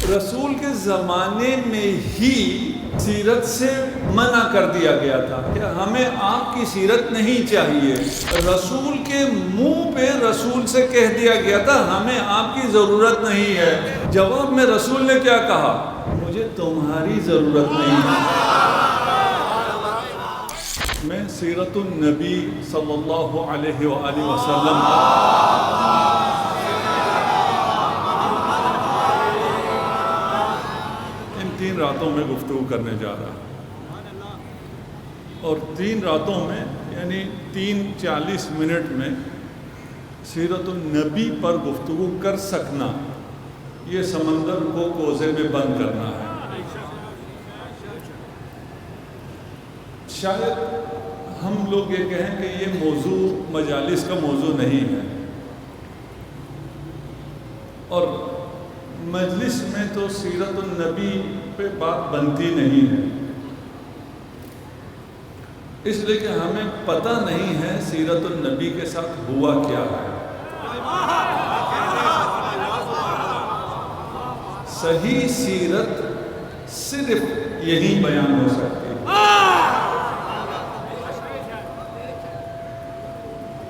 رسول کے زمانے میں ہی سیرت سے منع کر دیا گیا تھا کہ ہمیں آپ کی سیرت نہیں چاہیے. رسول کے منہ پہ رسول سے کہہ دیا گیا تھا ہمیں آپ کی ضرورت نہیں ہے. جواب میں رسول نے کیا کہا؟ مجھے تمہاری ضرورت نہیں ہے. میں سیرت النبی صلی اللہ علیہ وآلہ وسلم ان 3 راتوں میں گفتگو کرنے جا رہا ہوں، اور 3 راتوں میں یعنی 40 منٹ میں سیرت النبی پر گفتگو کر سکنا، یہ سمندر کو کوزے میں بند کرنا ہے. شاید ہم لوگ یہ کہیں کہ یہ موضوع مجالس کا موضوع نہیں ہے، اور مجلس میں تو سیرت النبی پہ بات بنتی نہیں ہے، اس لیے کہ ہمیں پتہ نہیں ہے سیرت النبی کے ساتھ ہوا کیا ہے. صحیح سیرت صرف یہی بیان ہو سکتی ہے.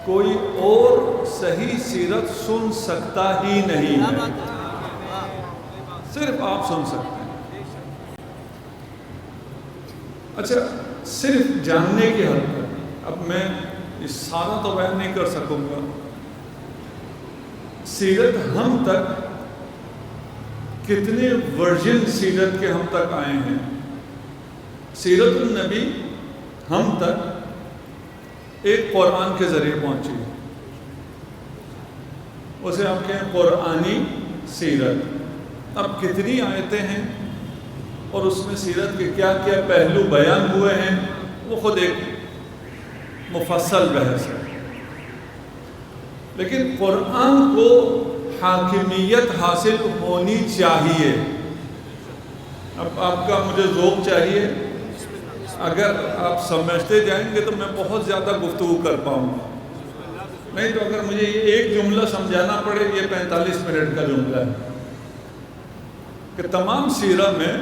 کوئی اور صحیح سیرت سن سکتا ہی نہیں ہے، صرف آپ سن سکتے ہیں. اچھا، صرف جاننے کی حد تک، اب میں اس سارا تو بیان نہیں کر سکوں گا. سیرت ہم تک کتنے ورژن سیرت کے ہم تک آئے ہیں. سیرت النبی ہم تک ایک قرآن کے ذریعے پہنچی، اسے ہم کہیں قرآنی سیرت. اب کتنی آیتیں ہیں اور اس میں سیرت کے کیا کیا پہلو بیان ہوئے ہیں، وہ خود ایک مفصل بحث ہے. لیکن قرآن کو حاکمیت حاصل ہونی چاہیے. اب آپ کا مجھے ذوق چاہیے. اگر آپ سمجھتے جائیں گے تو میں بہت زیادہ گفتگو کر پاؤں گا، نہیں تو اگر مجھے یہ ایک جملہ سمجھانا پڑے، یہ 45 منٹ کا جملہ ہے کہ تمام سیرت میں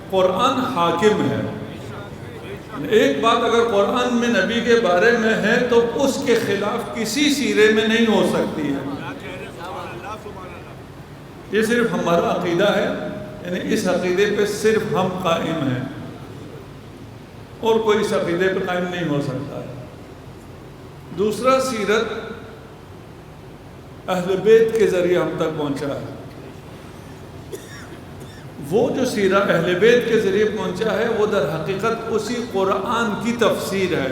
قرآن حاکم ہے. ایک بات اگر قرآن میں نبی کے بارے میں ہے تو اس کے خلاف کسی سیرے میں نہیں ہو سکتی ہے. یہ صرف ہمارا عقیدہ ہے، یعنی اس عقیدے پہ صرف ہم قائم ہیں، اور کوئی اس عقیدے پہ قائم نہیں ہو سکتا ہے. دوسرا، سیرت اہل بیت کے ذریعے ہم تک پہنچا ہے. وہ جو سیرہ اہل بیت کے ذریعے پہنچا ہے وہ در حقیقت اسی قرآن کی تفسیر ہے.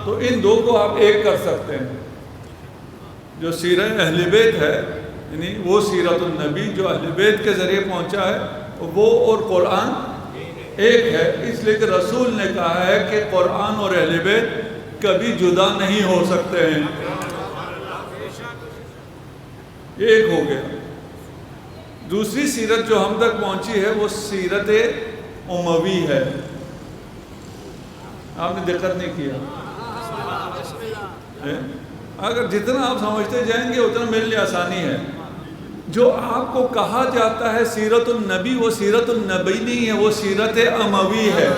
تو ان دو کو آپ ایک کر سکتے ہیں. جو سیرہ اہل بیت ہے، یعنی وہ سیرت النبی جو اہل بیت کے ذریعے پہنچا ہے، وہ اور قرآن ایک ہے. اس لیے کہ رسول نے کہا ہے کہ قرآن اور اہل بیت کبھی جدا نہیں ہو سکتے ہیں. یہ ایک ہو گیا. دوسری سیرت جو ہم تک پہنچی ہے وہ سیرت اموی ہے. آپ نے دقت نہیں کیا. اگر جتنا آپ سمجھتے جائیں گے اتنا میرے لیے آسانی ہے. جو آپ کو کہا جاتا ہے سیرت النبی، وہ سیرت النبی نہیں ہے، وہ سیرت اموی ہے.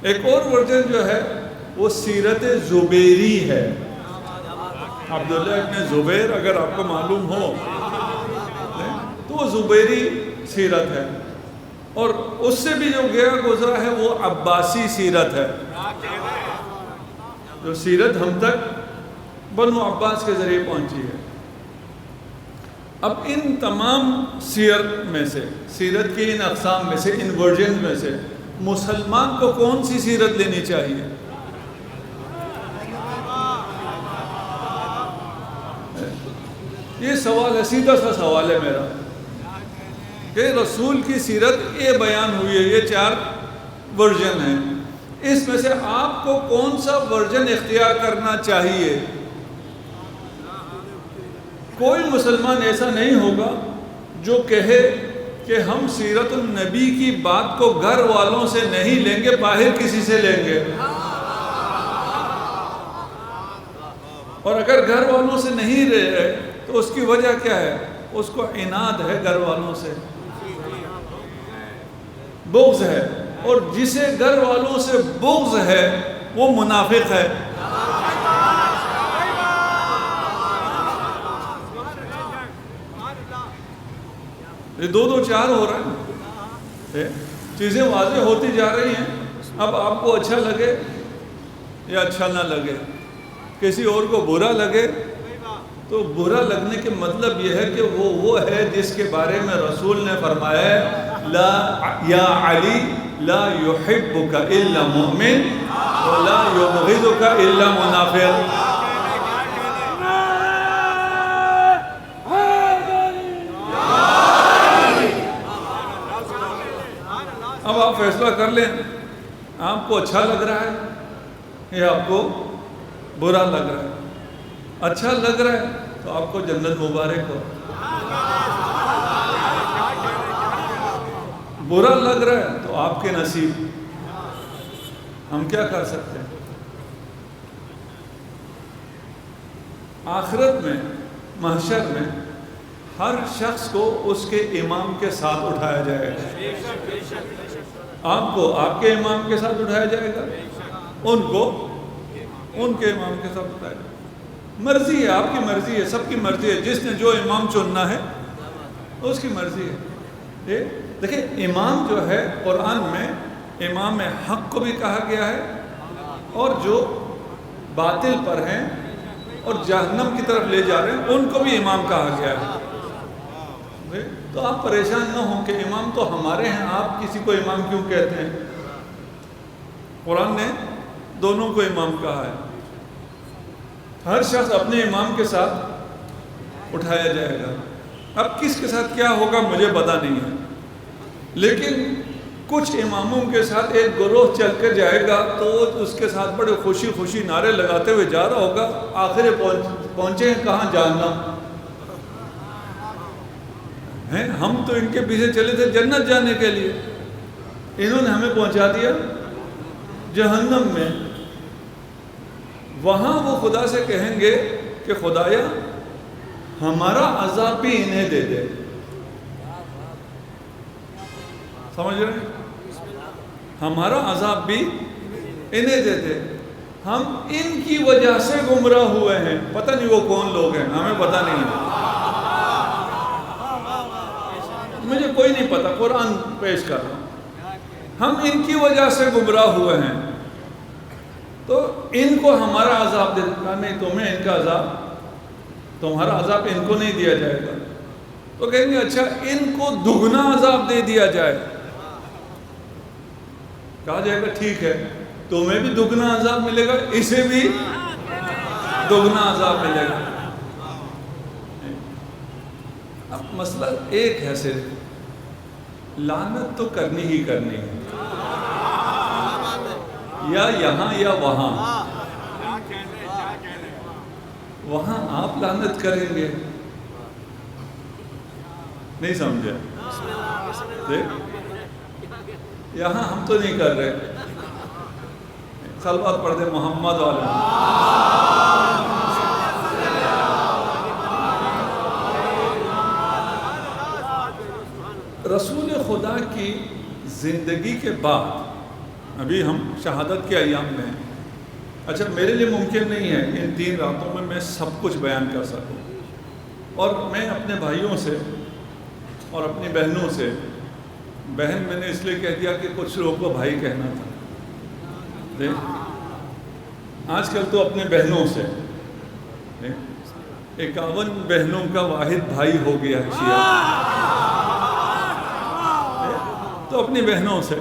ایک اور ورژن جو ہے وہ سیرت زبیری ہے. عبداللہ ابن زبیر اگر آپ کو معلوم ہو تو وہ زبیری سیرت ہے. اور اس سے بھی جو گیا گزرا ہے وہ عباسی سیرت ہے. جو سیرت ہم تک بنو عباس کے ذریعے پہنچی ہے. اب ان تمام سیر میں سے، سیرت کی ان اقسام میں سے، ان ورژن میں سے مسلمان کو کون سی سیرت لینی چاہیے؟ یہ سوال ہے، سیدھا سا سوال ہے میرا کہ رسول کی سیرت یہ بیان ہوئی ہے، یہ 4 ورژن ہیں، اس میں سے آپ کو کون سا ورژن اختیار کرنا چاہیے؟ کوئی مسلمان ایسا نہیں ہوگا جو کہے کہ ہم سیرت النبی کی بات کو گھر والوں سے نہیں لیں گے، باہر کسی سے لیں گے. اور اگر گھر والوں سے نہیں رہ رہے تو اس کی وجہ کیا ہے؟ اس کو عناد ہے گھر والوں سے، بغض ہے، اور جسے گھر والوں سے بغض ہے وہ منافق ہے۔ یہ دو چار ہو رہا ہے، چیزیں واضح ہوتی جا رہی ہیں۔ اب آپ کو اچھا لگے یا اچھا نہ لگے، کسی اور کو برا لگے تو برا لگنے کے مطلب یہ ہے کہ وہ ہے جس کے بارے میں رسول نے فرمایا ہے لا یا علی لا یحبک الا مؤمن ولا یبغضک الا منافق۔ اب آپ فیصلہ کر لیں، آپ کو اچھا لگ رہا ہے یا آپ کو برا لگ رہا ہے۔ اچھا لگ رہا ہے تو آپ کو جنت مبارک ہو، برا لگ رہا ہے تو آپ کے نصیب۔ ہم کیا کر سکتے ہیں؟ آخرت میں، محشر میں ہر شخص کو اس کے امام کے ساتھ اٹھایا جائے گا۔ آپ کو آپ کے امام کے ساتھ اٹھایا جائے گا، ان کو ان کے امام کے ساتھ اٹھایا جائے گا۔ مرضی ہے، آپ کی مرضی ہے، سب کی مرضی ہے، جس نے جو امام چننا ہے اس کی مرضی ہے۔ دیکھیں، امام جو ہے قرآن میں امام حق کو بھی کہا گیا ہے، اور جو باطل پر ہیں اور جہنم کی طرف لے جا رہے ہیں ان کو بھی امام کہا گیا ہے۔ تو آپ پریشان نہ ہوں کہ امام تو ہمارے ہیں، آپ کسی کو امام کیوں کہتے ہیں؟ قرآن نے دونوں کو امام کہا ہے۔ ہر شخص اپنے امام کے ساتھ اٹھایا جائے گا۔ اب کس کے ساتھ کیا ہوگا مجھے پتہ نہیں ہے، لیکن کچھ اماموں کے ساتھ ایک گروہ چل کر جائے گا تو اس کے ساتھ بڑے خوشی خوشی نعرے لگاتے ہوئے جا رہا ہوگا، آخر پہنچے ہیں کہاں؟ جہنم۔ ہم تو ان کے پیچھے چلے تھے جنت جانے کے لیے، انہوں نے ہمیں پہنچا دیا جہنم میں۔ وہاں وہ خدا سے کہیں گے کہ خدایا ہمارا عذاب بھی انہیں دے دے۔ سمجھ رہے ہیں؟ ہمارا عذاب بھی انہیں دے دے، ہم ان کی وجہ سے گمراہ ہوئے ہیں۔ پتہ نہیں وہ کون لوگ ہیں، ہمیں پتہ نہیں ہے، مجھے کوئی نہیں پتا، قرآن پیش کر رہا ہوں۔ ہم ان کی وجہ سے گمراہ ہوئے ہیں تو ان کو ہمارا عذاب دے دے۔ نہیں، تمہیں ان کا عذاب، تمہارا عذاب ان کو نہیں دیا جائے گا۔ تو کہیں گے اچھا ان کو دگنا عذاب دے دیا جائے۔ کہا جائے گا ٹھیک ہے، تمہیں بھی دگنا عذاب ملے گا، اسے بھی دگنا عذاب ملے گا۔ اب مسئلہ ایک ہے، صرف لعنت تو کرنی ہی کرنی ہے، یا یہاں یا وہاں۔ وہاں آپ لعنت کریں گے، نہیں سمجھے؟ یہاں ہم تو نہیں کر رہے۔ صلوات پڑھ دیں محمد علیہ۔ رسول خدا کی زندگی کے بعد، ابھی ہم شہادت کے ایام میں ہیں۔ اچھا، میرے لیے ممکن نہیں ہے ان 3 راتوں میں سب کچھ بیان کر سکوں، اور میں اپنے بھائیوں سے اور اپنی بہنوں سے، بہن میں نے اس لیے کہہ دیا کہ کچھ لوگوں کو بھائی کہنا تھا، آج کل تو اپنے بہنوں سے 51 بہنوں کا واحد بھائی ہو گیا ہے شیعہ، تو اپنی بہنوں سے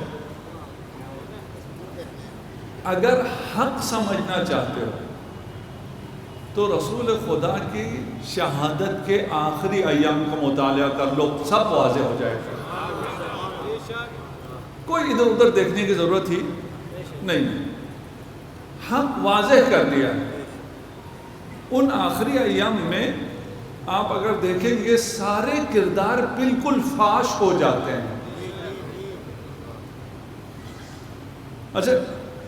اگر حق سمجھنا چاہتے ہو تو رسول خدا کی شہادت کے آخری ایام کا مطالعہ کر لو، سب واضح ہو جائے گا۔ کوئی ادھر ادھر دیکھنے کی ضرورت ہی نہیں، حق واضح کر دیا ہے۔ ان آخری ایام میں آپ اگر دیکھیں گے سارے کردار بالکل فاش ہو جاتے ہیں۔ اچھا،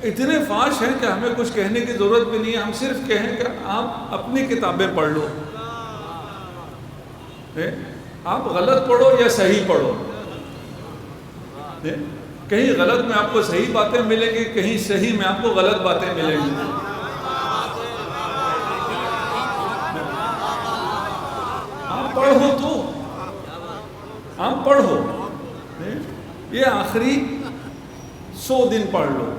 اتنے فاش ہیں کہ ہمیں کچھ کہنے کی ضرورت بھی نہیں ہے. ہم صرف کہیں کہ آپ اپنی کتابیں پڑھ لو. آپ غلط پڑھو یا صحیح پڑھو. کہیں غلط میں آپ کو صحیح باتیں ملیں گی, کہیں صحیح میں آپ کو غلط باتیں ملیں گی. آپ پڑھو تو آپ پڑھو. یہ آخری 100 دن پڑھ لو,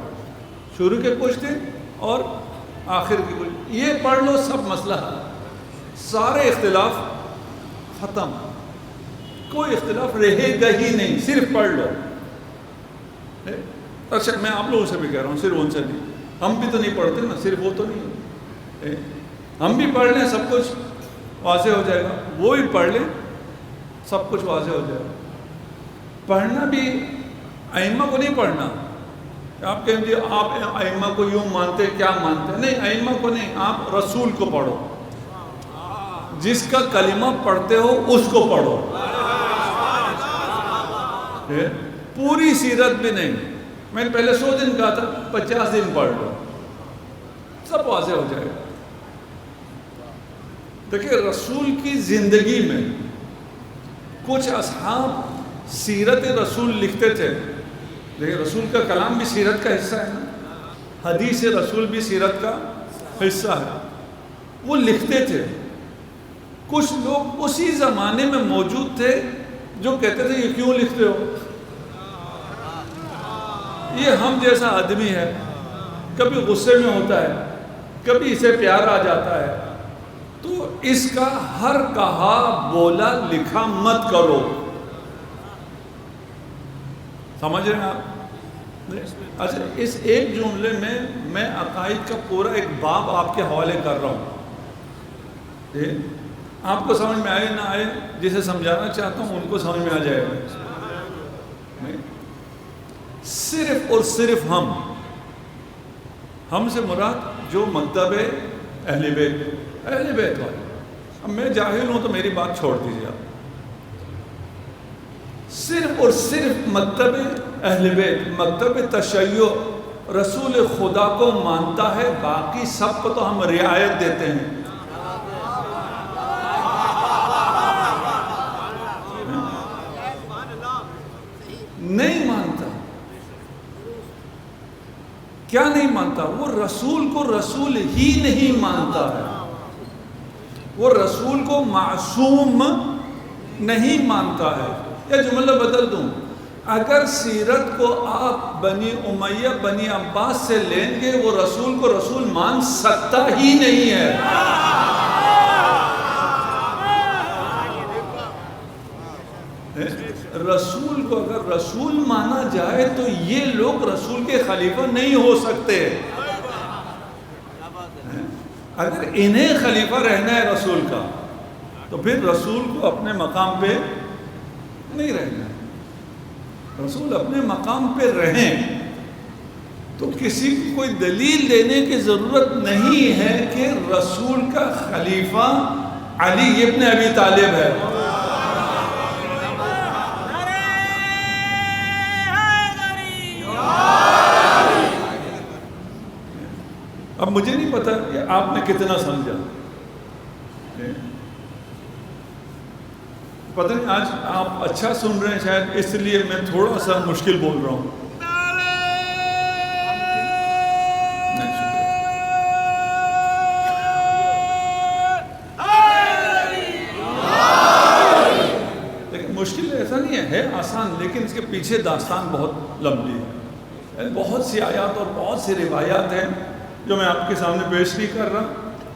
شروع کے کچھ دن اور آخر کے کچھ, یہ پڑھ لو, سب مسئلہ ہے. سارے اختلاف ختم, کوئی اختلاف رہے گا ہی نہیں, صرف پڑھ لو. اچھا میں آپ لوگوں سے بھی کہہ رہا ہوں, صرف ان سے نہیں. ہم بھی تو نہیں پڑھتے نا, صرف وہ تو نہیں. ہم بھی پڑھ لیں سب کچھ واضح ہو جائے گا, وہ بھی پڑھ لیں سب کچھ واضح ہو جائے گا. پڑھنا بھی ائمہ کو نہیں پڑھنا. آپ کہیں گے آپ ائمہ کو یوں مانتے, کیا مانتے؟ نہیں, ائمہ کو نہیں, آپ رسول کو پڑھو. جس کا کلمہ پڑھتے ہو اس کو پڑھو. پوری سیرت بھی نہیں. میں نے پہلے 100 دن کہا تھا, 50 دن پڑھ لو, سب واضح ہو جائے گا. دیکھیں رسول کی زندگی میں کچھ اصحاب سیرت رسول لکھتے تھے. دیکھیں رسول کا کلام بھی سیرت کا حصہ ہے نا, حدیث رسول بھی سیرت کا حصہ ہے. وہ لکھتے تھے. کچھ لوگ اسی زمانے میں موجود تھے جو کہتے تھے یہ کیوں لکھتے ہو, یہ ہم جیسا آدمی ہے, کبھی غصے میں ہوتا ہے, کبھی اسے پیار آ جاتا ہے, تو اس کا ہر کہا بولا لکھا مت کرو. سمجھ رہے ہیں آپ؟ اچھا اس ایک جملے میں میں عقائد کا پورا ایک باب آپ کے حوالے کر رہا ہوں. آپ کو سمجھ میں آئے نہ آئے, جسے سمجھانا چاہتا ہوں ان کو سمجھ میں آ جائے گا. صرف اور صرف ہم سے مراد جو مکتب اہل بیت والے. اب میں جاہل ہوں تو میری بات چھوڑ دیجیے آپ. صرف اور صرف مکتب اہل بیت, مکتب تشیع رسول خدا کو مانتا ہے, باقی سب کو تو ہم رعایت دیتے ہیں. نہیں مانتا. کیا نہیں مانتا؟ وہ رسول کو رسول ہی نہیں مانتا ہے. وہ رسول کو معصوم نہیں مانتا ہے. یا جملہ بدل دوں, اگر سیرت کو آپ بنی امیہ بنی عباس سے لیں گے, وہ رسول کو رسول مان سکتا ہی نہیں ہے. رسول کو اگر رسول مانا جائے تو یہ لوگ رسول کے خلیفہ نہیں ہو سکتے. اگر انہیں خلیفہ رہنا ہے رسول کا, تو پھر رسول کو اپنے مقام پہ نہیں رہنا. رسول اپنے مقام پہ رہیں تو کسی کو کوئی دلیل دینے کی ضرورت نہیں ہے کہ رسول کا خلیفہ علی ابن ابی طالب ہے. اب مجھے نہیں پتا کہ آپ نے کتنا سمجھا. پتہ نہیں آج آپ اچھا سن رہے ہیں شاید, اس لیے میں تھوڑا سا مشکل بول رہا ہوں. لیکن مشکل ایسا نہیں ہے آسان, لیکن اس کے پیچھے داستان بہت لمبی ہے. بہت سی آیات اور بہت سی روایات ہیں جو میں آپ کے سامنے پیش نہیں کر رہا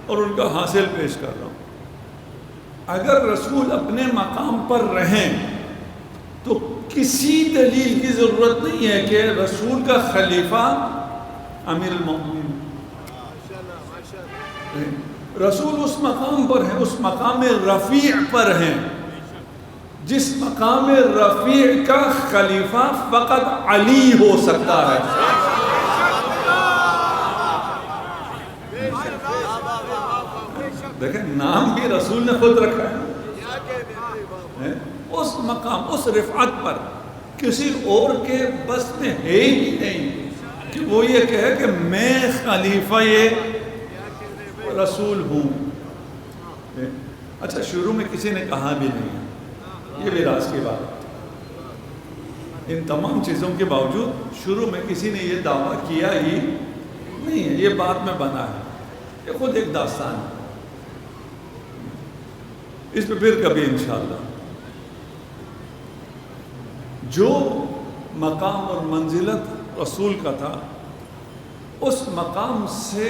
اور ان کا حاصل پیش کر رہا ہوں. اگر رسول اپنے مقام پر رہیں تو کسی دلیل کی ضرورت نہیں ہے کہ رسول کا خلیفہ امیر المومنین. رسول اس مقام پر ہیں, اس مقام رفیع پر ہیں جس مقام رفیع کا خلیفہ فقط علی ہو سکتا ہے. دیکھیں نام بھی رسول نے خود رکھا ہے. اس مقام, اس رفعت پر کسی اور کے بس میں ہے ہی نہیں کہ وہ یہ کہے کہ میں خلیفہ رسول ہوں. اچھا شروع میں کسی نے کہا بھی نہیں, یہ بھی راز کی بات. ان تمام چیزوں کے باوجود شروع میں کسی نے یہ دعویٰ کیا ہی نہیں ہے, یہ بات میں بنا ہے, یہ خود ایک داستان ہے. اس پہ پھر کبھی انشاءاللہ. جو مقام اور منزلت رسول کا تھا, اس مقام سے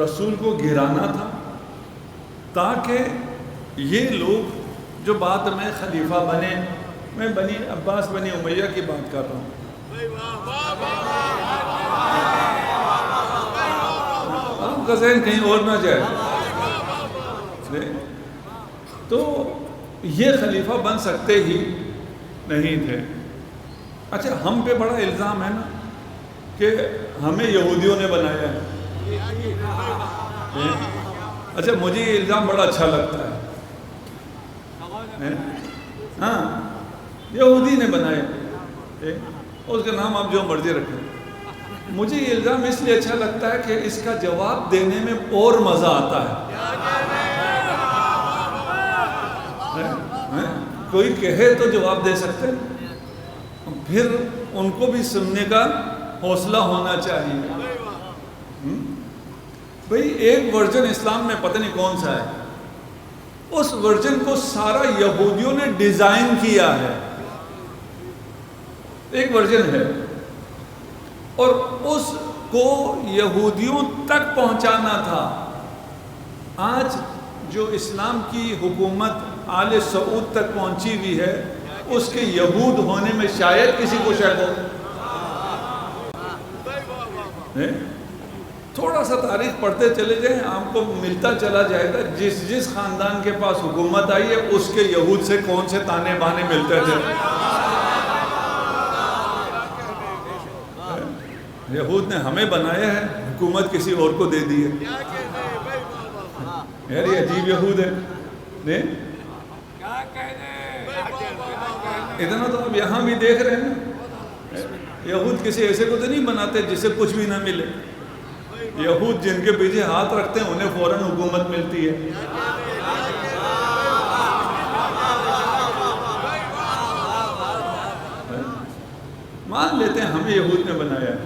رسول کو گرانا تھا, تاکہ یہ لوگ جو بعد میں خلیفہ بنے, میں بنی عباس بنی امیہ کی بات کر رہا ہوں, آپ کا ذہن کہیں اور نہ جائے, تو یہ خلیفہ بن سکتے ہی نہیں تھے. اچھا ہم پہ بڑا الزام ہے نا کہ ہمیں یہودیوں نے بنایا ہے. اچھا مجھے یہ الزام بڑا اچھا لگتا ہے, ہاں یہودی نے بنائے, اس کا نام آپ جو مرضی رکھیں. مجھے یہ الزام اس لیے اچھا لگتا ہے کہ اس کا جواب دینے میں اور مزہ آتا ہے. کوئی کہے تو جواب دے سکتے, پھر ان کو بھی سننے کا حوصلہ ہونا چاہیے. بھئی ایک ورژن اسلام میں پتہ نہیں کون سا ہے, اس ورژن کو سارا یہودیوں نے ڈیزائن کیا ہے. ایک ورژن ہے اور اس کو یہودیوں تک پہنچانا تھا. آج جو اسلام کی حکومت آل سعود تک پہنچی ہوئی ہے, اس کے یہود ہونے میں شاید کسی کو شک ہو. تھوڑا سا تاریخ پڑھتے چلے جائیں, آپ کو ملتا چلا جائے گا جس خاندان کے پاس حکومت آئی ہے اس کے یہود سے کون سے تانے بانے ملتے تھے. یہود نے ہمیں بنایا ہے, حکومت کسی اور کو دے دی ہے. یار یہ عجیب یہود ہے. اتنا تو آپ یہاں بھی دیکھ رہے ہیں, یہود کسی ایسے کو تو نہیں بناتے جسے کچھ بھی نہ ملے. یہود جن کے پیچھے ہاتھ رکھتے ہیں انہیں فوراً حکومت ملتی ہے. مان لیتے ہیں ہمیں یہود نے بنایا ہے,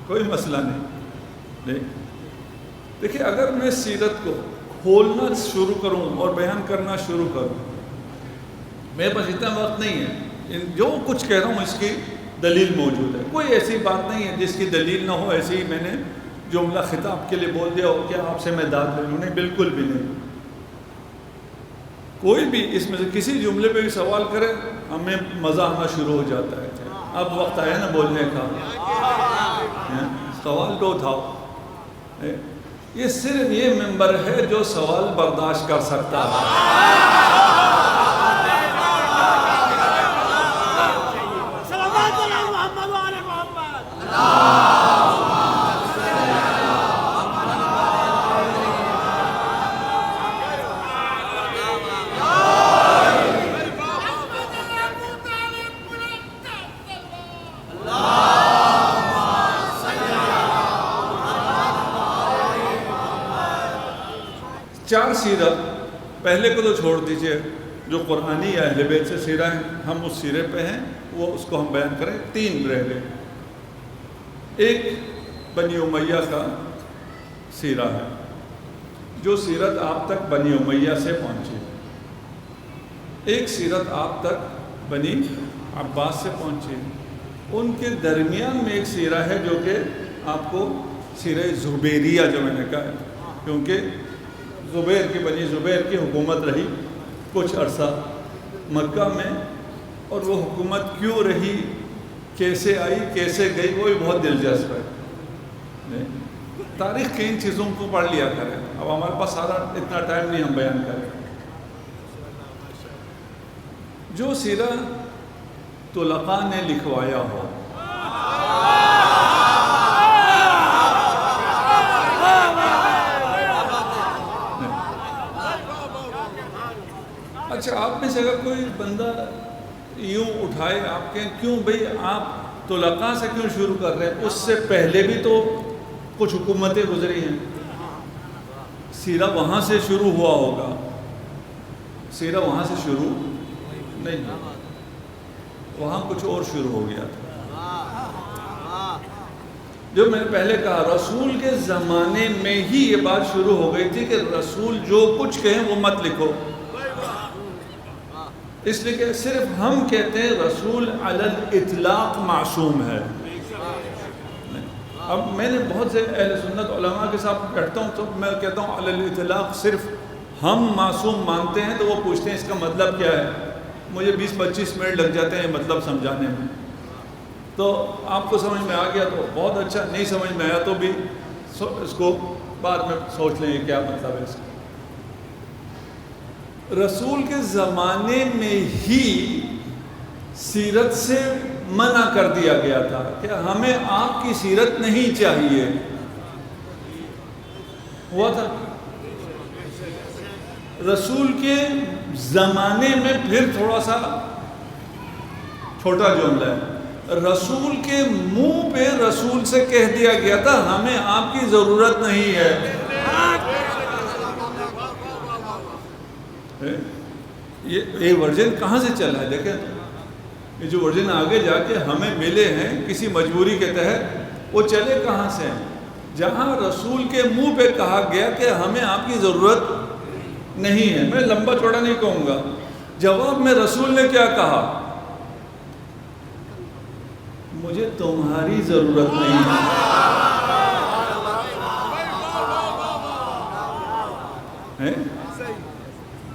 کوئی مسئلہ نہیں. دیکھیں اگر میں سیرت کو کھولنا شروع کروں اور بیان کرنا شروع کروں, میرے پاس اتنا وقت نہیں ہے. جو کچھ کہہ رہا ہوں اس کی دلیل موجود ہے, کوئی ایسی بات نہیں ہے جس کی دلیل نہ ہو. ایسے ہی میں نے جملہ خطاب کے لیے بول دیا ہو کہ آپ سے میں داد لے لوں, نہیں, بالکل بھی نہیں. کوئی بھی اس میں سے کسی جملے پہ بھی سوال کرے ہمیں مزہ آنا شروع ہو جاتا ہے. اب وقت آیا نا بولنے کا, سوال تو اٹھاؤ. یہ صرف یہ ممبر ہے جو سوال برداشت کر سکتا ہے. چار سیرت, پہلے کو تو چھوڑ دیجئے, جو قرآنی یا اہل بیت سے سیرہ ہیں, ہم اس سیرے پہ ہیں, وہ اس کو ہم بیان کریں. 3 رہ گئے. ایک بنی امیہ کا سیرہ ہے, جو سیرت آپ تک بنی امیہ سے پہنچی. ایک سیرت آپ تک بنی عباس سے پہنچی. ان کے درمیان میں ایک سیرہ ہے جو کہ آپ کو سیرہ زبیریہ جو میں نے کہا ہے, کیونکہ زبیر کی بنی زبیر کی حکومت رہی کچھ عرصہ مکہ میں, اور وہ حکومت کیوں رہی, کیسے آئی, کیسے گئی, وہ بھی بہت دلچسپ ہے. تاریخ کی ان چیزوں کو پڑھ لیا کریں. اب ہمارے پاس سارا اتنا ٹائم نہیں ہم بیان کریں. جو سیرہ طلقاء نے لکھوایا ہو, اچھا آپ میں سے اگر کوئی بندہ یوں اٹھائے, آپ کہیں کیوں بھئی آپ طلقاء سے کیوں شروع کر رہے ہیں؟ اس سے پہلے بھی تو کچھ حکومتیں گزری ہیں، سیرہ وہاں سے شروع ہوا ہوگا، سیرہ وہاں سے شروع نہیں، وہاں کچھ اور شروع ہو گیا تھا۔ جو میں نے پہلے کہا، رسول کے زمانے میں ہی یہ بات شروع ہو گئی تھی کہ رسول جو کچھ کہیں وہ مت لکھو، اس لیے کہ صرف ہم کہتے ہیں رسول علی الاطلاق معصوم ہے۔ اب میں نے بہت سے اہل سنت علماء کے ساتھ بیٹھتا ہوں تو میں کہتا ہوں علی الاطلاق صرف ہم معصوم مانتے ہیں، تو وہ پوچھتے ہیں اس کا مطلب کیا ہے، مجھے 20-25 منٹ لگ جاتے ہیں مطلب سمجھانے میں، تو آپ کو سمجھ میں آ گیا تو بہت اچھا، نہیں سمجھ میں آیا تو بھی اس کو بعد میں سوچ لیں کیا مطلب ہے اس کا۔ رسول کے زمانے میں ہی سیرت سے منع کر دیا گیا تھا کہ ہمیں آپ کی سیرت نہیں چاہیے، ہوا تھا۔ رسول کے زمانے میں پھر تھوڑا سا چھوٹا جملہ ہے، رسول کے منہ پہ رسول سے کہہ دیا گیا تھا ہمیں آپ کی ضرورت نہیں ہے۔ یہ ورژن کہاں سے چلا ہے؟ دیکھیں یہ جو ورژن آگے جا کے ہمیں ملے ہیں کسی مجبوری کے تحت، وہ چلے کہاں سے ہیں؟ جہاں رسول کے منہ پہ کہا گیا کہ ہمیں آپ کی ضرورت نہیں ہے۔ میں لمبا چوڑا نہیں کہوں گا، جواب میں رسول نے کیا کہا؟ مجھے تمہاری ضرورت نہیں ہے۔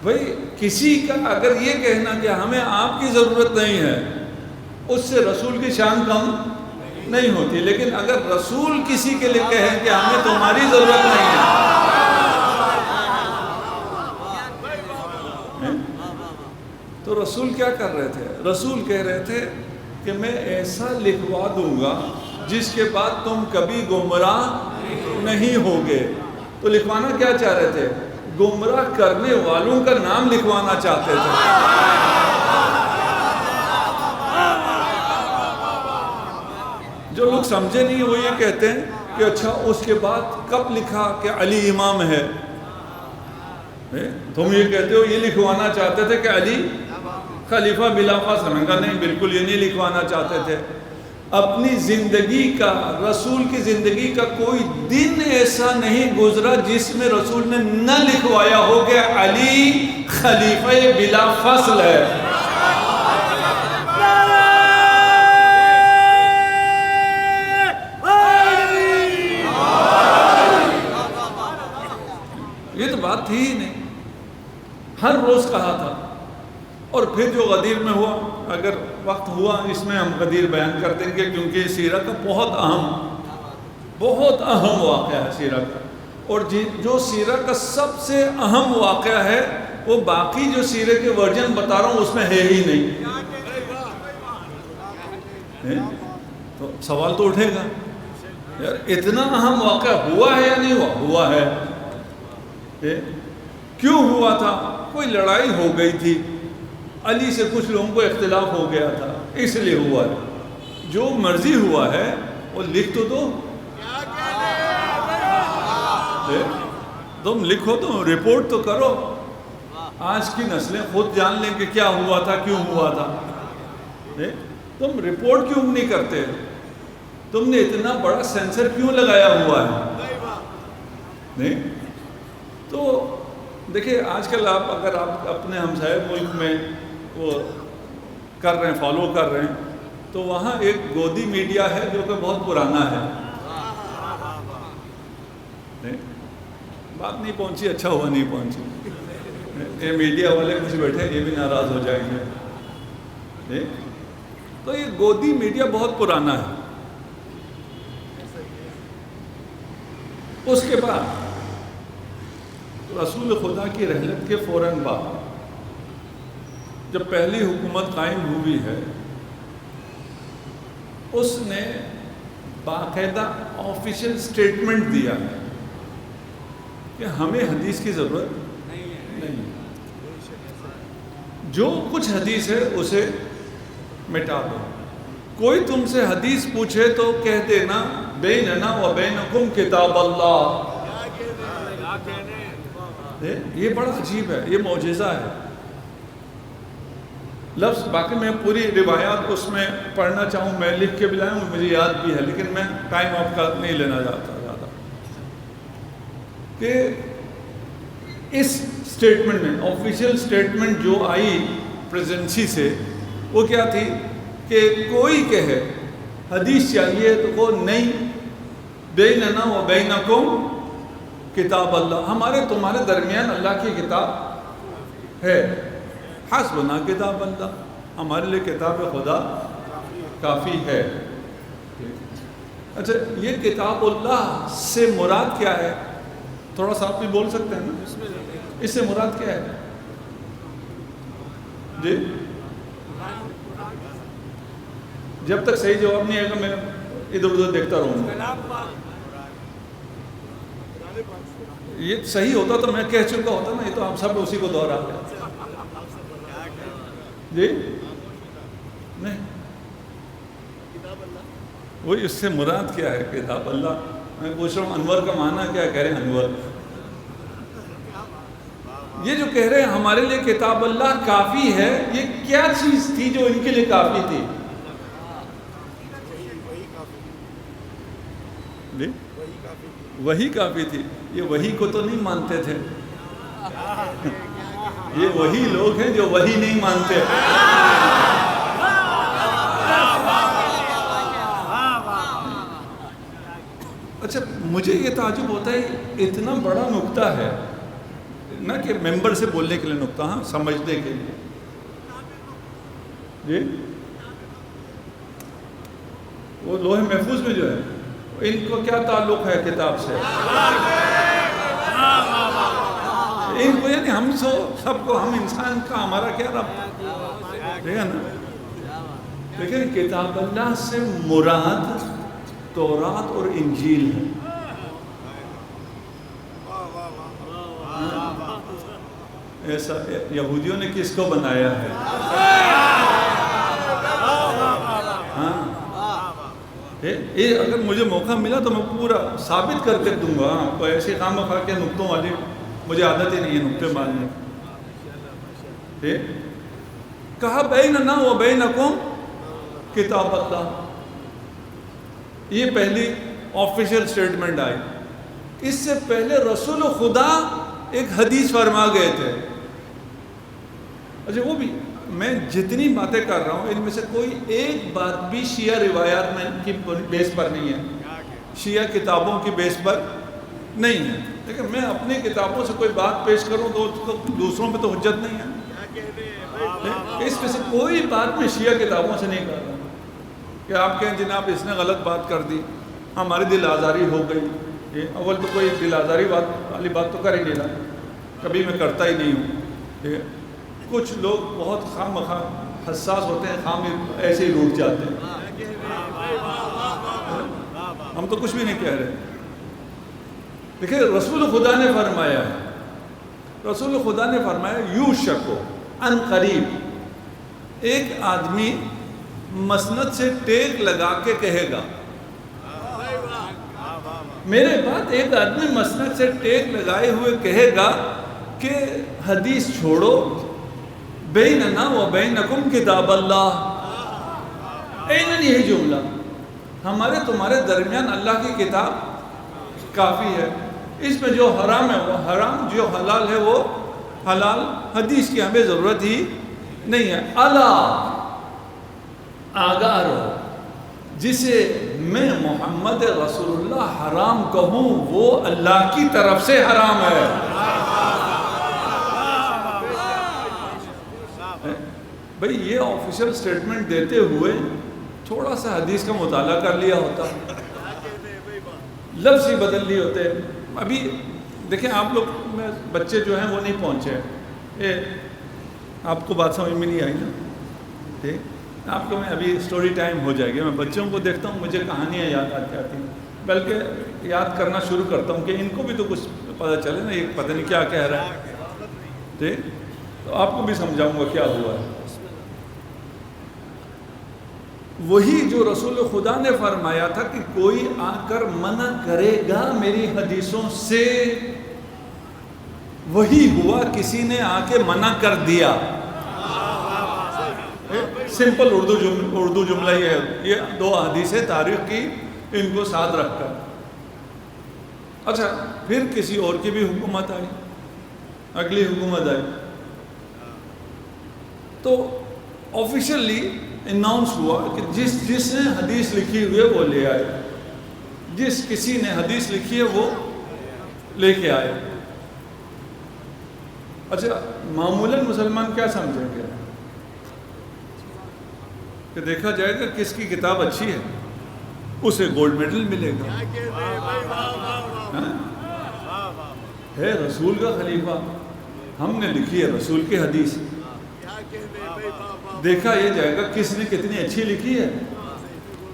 بھئی کسی کا اگر یہ کہنا کہ ہمیں آپ کی ضرورت نہیں ہے، اس سے رسول کی شان کم نہیں ہوتی، لیکن اگر رسول کسی کے لیے کہیں کہ ہمیں تمہاری ضرورت نہیں ہے، تو رسول کیا کر رہے تھے؟ رسول کہہ رہے تھے کہ میں ایسا لکھوا دوں گا جس کے بعد تم کبھی گمراہ نہیں ہوگے۔ تو لکھوانا کیا چاہ رہے تھے؟ گمراہ کرنے والوں کا نام لکھوانا چاہتے تھے۔ جو لوگ سمجھے نہیں وہ یہ کہتے ہیں کہ اچھا اس کے بعد کب لکھا کہ علی امام ہے؟ تم یہ کہتے ہو یہ لکھوانا چاہتے تھے کہ علی خلیفہ بلا فاصلہ؟ میں کہا نہیں، بالکل یہ نہیں لکھوانا چاہتے تھے۔ اپنی زندگی کا، رسول کی زندگی کا کوئی دن ایسا نہیں گزرا جس میں رسول نے نہ لکھوایا ہو کہ علی خلیفہ بلا فصل ہے۔ یہ تو بات تھی ہی نہیں، ہر روز کہا تھا۔ اور پھر جو غدیر میں ہوا، اگر وقت ہوا اس میں ہم غدیر بیان کر دیں گے، کیونکہ سیرت کا بہت اہم واقعہ ہے سیرت کا، اور جو سیرت کا سب سے اہم واقعہ ہے وہ باقی جو سیرت کے ورژن بتا رہا ہوں اس میں ہے ہی نہیں۔ تو سوال تو اٹھے گا یار اتنا اہم واقعہ ہوا ہے یا نہیں ہوا؟ ہوا ہے۔ کیوں ہوا تھا؟ کوئی لڑائی ہو گئی تھی، علی سے کچھ لوگوں کو اختلاف ہو گیا تھا، اس لیے ہوا ہے۔ جو مرضی ہوا ہے وہ لکھ تو دو، تم لکھو تو رپورٹ تو کرو، آج کی نسلیں خود جان لیں کہ کیا ہوا تھا، کیوں ہوا تھا۔ تم رپورٹ کیوں نہیں کرتے؟ تم نے اتنا بڑا سینسر کیوں لگایا ہوا ہے؟ نہیں تو دیکھیں آج کل اگر آپ اپنے ہمسائے ملک میں وہ کر رہے ہیں، فالو کر رہے ہیں، تو وہاں ایک گودی میڈیا ہے جو کہ بہت پرانا ہے۔ بات نہیں پہنچی، اچھا ہوا نہیں پہنچی، یہ میڈیا والے کچھ بیٹھے یہ بھی ناراض ہو جائیں گے۔ تو یہ گودی میڈیا بہت پرانا ہے۔ اس کے بعد رسول خدا کی رحلت کے فوراً بعد جب پہلی حکومت قائم ہوئی ہے، اس نے باقاعدہ آفیشیل سٹیٹمنٹ دیا ہے کہ ہمیں حدیث کی ضرورت نہیں، جو کچھ حدیث ہے اسے مٹا دو۔ کوئی تم سے حدیث پوچھے تو کہہ دینا بیننا و بینکم کتاب اللہ. یہ بڑا عجیب ہے، یہ معجزہ ہے. لفظ باقی میں پوری روایات اس میں پڑھنا چاہوں، میں لکھ کے بھی لایا ہوں، مجھے یاد بھی ہے، لیکن میں ٹائم آپ کا نہیں لینا چاہتا زیادہ. کہ اس سٹیٹمنٹ میں آفیشیل سٹیٹمنٹ جو آئی پریزیڈنسی سے وہ کیا تھی کہ کوئی کہے حدیث چاہیے تو وہ نہیں، بیننا و بینکم کتاب اللہ، ہمارے تمہارے درمیان اللہ کی کتاب ہے. حسبنا کتاب اللہ، ہمارے لیے کتاب خدا کافی ہے. اچھا، یہ کتاب اللہ سے مراد کیا ہے؟ تھوڑا سا آپ بھی بول سکتے ہیں نا، اس سے مراد کیا ہے؟ جی جب تک صحیح جواب نہیں آئے گا میں ادھر ادھر دیکھتا رہوں گا. یہ صحیح ہوتا تو میں کہہ چکا ہوتا نا، یہ تو آپ سب اسی کو دوہرا رہے. جی نہیں، وہی اس سے مراد کیا ہے کتاب اللہ؟ میں پوچھ رہا ہوں انور کا معنی کیا کہہ رہے ہیں انور؟ یہ جو کہہ رہے ہیں ہمارے لیے کتاب اللہ کافی ہے، یہ کیا چیز تھی جو ان کے لیے کافی تھی؟ جی وہی کافی تھی. یہ وہی کو تو نہیں مانتے تھے، یہ وہی لوگ ہیں جو وہی نہیں مانتے. اچھا، مجھے یہ تعجب ہوتا ہے، اتنا بڑا نکتہ ہے نہ کہ ممبر سے بولنے کے لیے نکتہ، ہاں سمجھنے کے لیے. جی وہ لوح محفوظ میں جو ہے ان کو کیا تعلق ہے کتاب سے؟ ان کو یعنی ہم سب کو، ہم انسان کا ہمارا کیا رابطہ؟ ٹھیک ہے نا. لیکن کتاب اللہ سے مراد تورات اور انجیل ہے. ایسا یہودیوں نے کس کو بنایا ہے؟ ہاں، اگر مجھے موقع ملا تو میں پورا ثابت کر کے دوں گا. تو ایسے خام خواہ کے نقطوں والی مجھے عادت ہی نہیں ہے نقطے مارنے. کہا بیننا و بینکم کتاب اللہ، یہ پہلی آفیشیل سٹیٹمنٹ آئی. اس سے پہلے رسول خدا ایک حدیث فرما گئے تھے. اچھا، وہ بھی میں جتنی باتیں کر رہا ہوں ان میں سے کوئی ایک بات بھی شیعہ روایات میں کی بیس پر نہیں ہے، شیعہ کتابوں کی بیس پر نہیں ہے. لیکن میں اپنی کتابوں سے کوئی بات پیش کروں تو دوسروں پہ تو حجت نہیں ہے. اس میں سے کوئی بات میں شیعہ کتابوں سے نہیں کر رہا کہ آپ کہیں جناب اس نے غلط بات کر دی، ہماری دل آزاری ہو گئی. اول تو کوئی دل آزاری والی بات تو کر ہی نہیں رہا، کبھی میں کرتا ہی نہیں ہوں. کچھ لوگ بہت خام مخواہ حساس ہوتے ہیں، خام ایسے ہی روٹ جاتے ہیں. ہم تو کچھ بھی نہیں کہہ رہے. دیکھیں رسول خدا نے فرمایا ہے، رسول خدا نے فرمایا یوشک ان قریب ایک آدمی مسند سے ٹیک لگا کے کہے گا، میرے بعد ایک آدمی مسند سے ٹیک لگائے ہوئے کہے گا کہ حدیث چھوڑو، بیننا و بینکم کتاب اللہ. اینن یہی جملہ، ہمارے تمہارے درمیان اللہ کی کتاب کافی ہے. اس میں جو حرام ہے وہ حرام، جو حلال ہے وہ حلال. حدیث کی ہمیں ضرورت ہی نہیں ہے. اللہ آگاہ رہو، جسے میں محمد رسول اللہ حرام کہوں وہ اللہ کی طرف سے حرام ہے. بھئی یہ آفیشیل سٹیٹمنٹ دیتے ہوئے تھوڑا سا حدیث کا مطالعہ کر لیا ہوتا، لفظ ہی بدل لیے ہوتے. ابھی دیکھیں آپ لوگ میں بچے جو ہیں وہ نہیں پہنچے، آپ کو بات سمجھ میں نہیں آئی نا؟ ٹھیک، آپ کو میں ابھی سٹوری ٹائم ہو جائے گی. میں بچوں کو دیکھتا ہوں مجھے کہانیاں یاد آتی ہیں، بلکہ یاد کرنا شروع کرتا ہوں کہ ان کو بھی تو کچھ پتہ چلے نا، یہ پتہ نہیں کیا کہہ رہا ہے. ٹھیک، تو آپ کو بھی سمجھاؤں گا کیا ہوا ہے. وہی جو رسول خدا نے فرمایا تھا کہ کوئی آ کر منع کرے گا میری حدیثوں سے، وہی ہوا، کسی نے آ کے منع کر دیا۔ سمپل اردو جملہ یہ دو حدیثیں تاریخ کی، ان کو ساتھ رکھ کر۔ اچھا، پھر کسی اور کی بھی حکومت آئی، اگلی حکومت آئی، تو آفیشلی اناؤنس ہوا کہ جس نے حدیث لکھی ہوئی ہے وہ لے آئے، جس کسی نے حدیث لکھی ہے وہ لے کے آئے۔ اچھا، معمولاً مسلمان کیا سمجھیں گے کہ دیکھا جائے گا کس کی کتاب اچھی ہے اسے گولڈ میڈل ملے گا، ہے رسول کا خلیفہ، ہم نے لکھی ہے رسول کی حدیث، دیکھا یہ جائے گا کس نے کتنی اچھی لکھی ہے،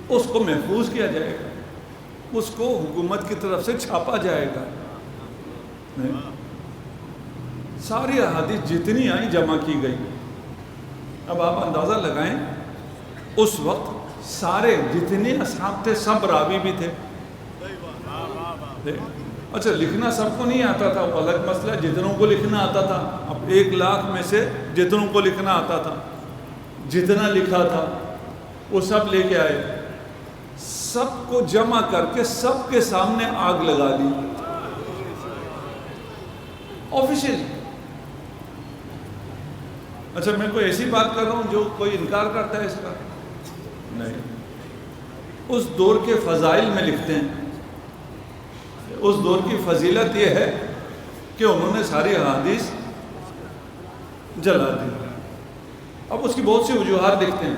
اس کو محفوظ کیا جائے گا، اس کو حکومت کی طرف سے چھاپا جائے گا۔ ساری احادیث جتنی آئیں جمع کی گئی۔ اب آپ اندازہ لگائیں اس وقت سارے جتنے اصحاب تھے سب راوی بھی تھے۔ اچھا، لکھنا سب کو نہیں آتا تھا، وہ الگ مسئلہ، جتنوں کو لکھنا آتا تھا، اب 1,00,000 میں سے جتنوں کو لکھنا آتا تھا، جتنا لکھا تھا وہ سب لے کے آئے، سب کو جمع کر کے سب کے سامنے آگ لگا دی آفیشیل۔ اچھا، میں کوئی ایسی بات کر رہا ہوں جو کوئی انکار کرتا ہے اس کا؟ نہیں، اس دور کے فضائل میں لکھتے ہیں، اس دور کی فضیلت یہ ہے کہ انہوں نے ساری احادیث جلا دی۔ اب اس کی بہت سی وجوہات لکھتے ہیں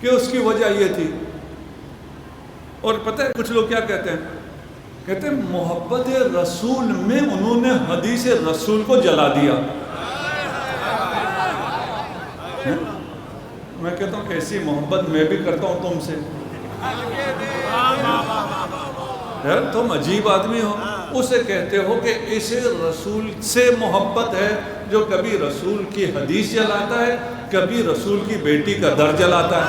کہ اس کی وجہ یہ تھی، اور پتہ ہے کچھ لوگ کیا کہتے ہیں؟ کہتے ہیں محبت رسول میں انہوں نے حدیث رسول کو جلا دیا۔ میں کہتا ہوں ایسی محبت میں بھی کرتا ہوں تم سے، یار تم عجیب آدمی ہو، اسے کہتے ہو کہ اسے رسول سے محبت ہے جو کبھی رسول کی حدیث جلاتا ہے، کبھی رسول کی بیٹی کا در جلاتا ہے۔